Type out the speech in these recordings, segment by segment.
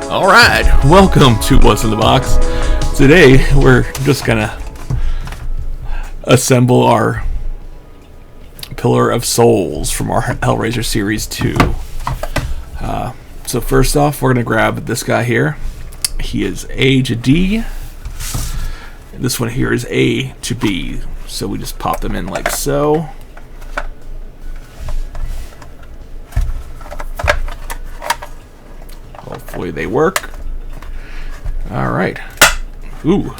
Alright, welcome to What's in the Box. Today we're just gonna assemble our Pillar of Souls from our Hellraiser Series 2. So first off, we're gonna grab this guy here. He is A to D. This one here is A to B. So we just pop them in like so. Hopefully they work. Alright. Ooh.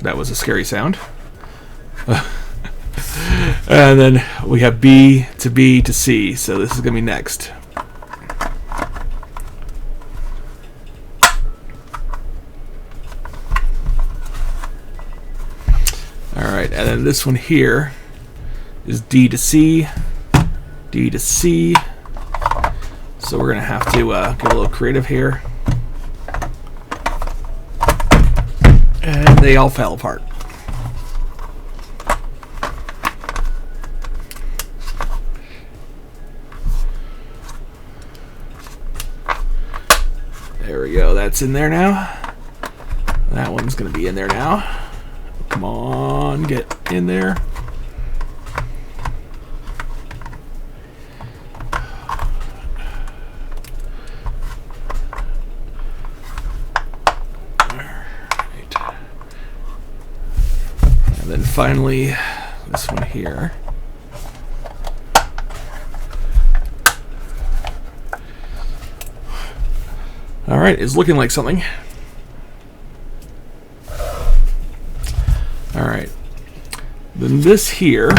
That was a scary sound. And then we have B to C. So this is going to be next. Alright, and then this one here is D to C. D to C. So we're going to have to get a little creative here. And they all fell apart. There we go. That's in there now. That one's going to be in there now. Come on, get in there. And then finally, this one here. Alright, it's looking like something. Alright. Then this here.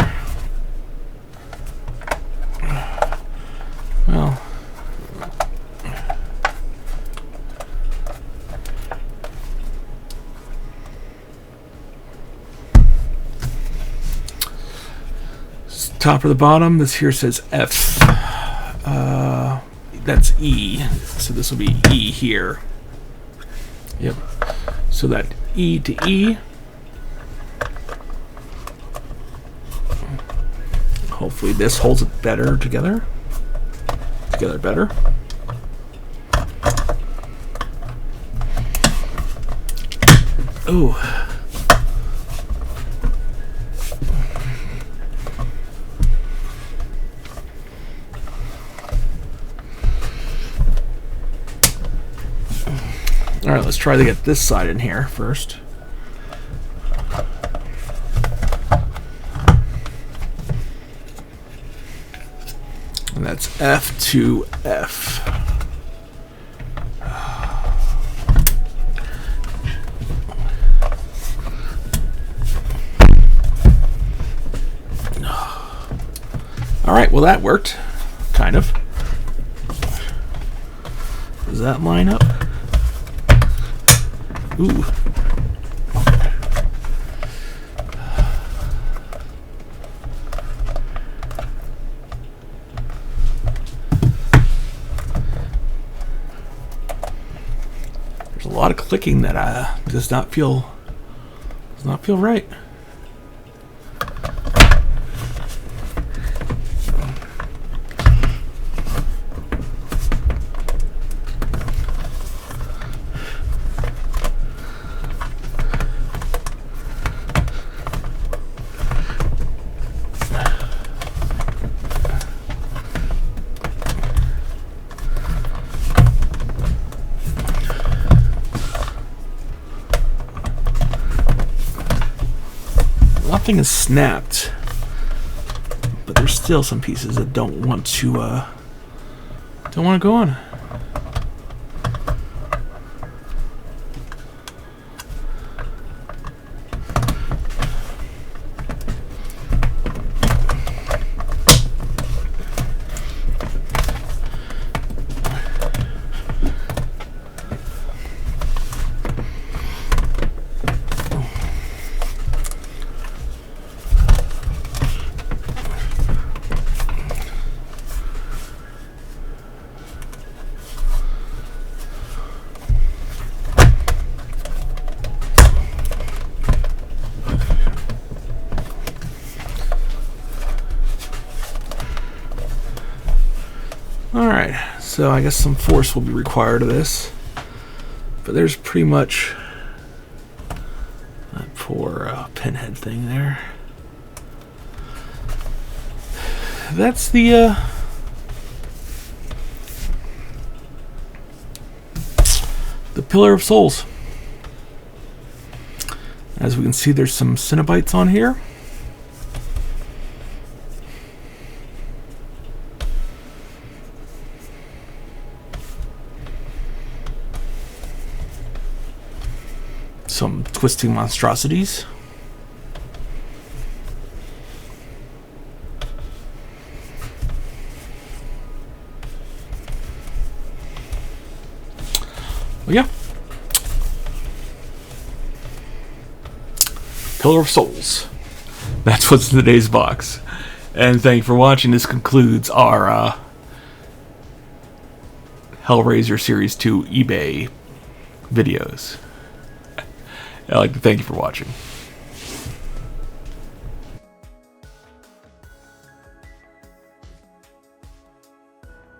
Well. Top or the bottom, this here says F. That's E. So this will be E here. Yep. So that E to E. Hopefully this holds it better together. Together better. Ooh. Alright, let's try to get this side in here first. And that's F to F. Alright, well that worked. Kind of. Does that line up? Ooh. There's a lot of clicking that does not feel right. Nothing is snapped, but there's still some pieces that don't want to go on. so I guess some force will be required of this. But there's pretty much that poor pinhead thing there. That's the Pillar of Souls. As we can see, there's some Cenobites on here. Some twisting monstrosities. Well, yeah. Pillar of Souls. That's what's in today's box. And thank you for watching. This concludes our Hellraiser Series 2 eBay videos. I'd like to thank you for watching.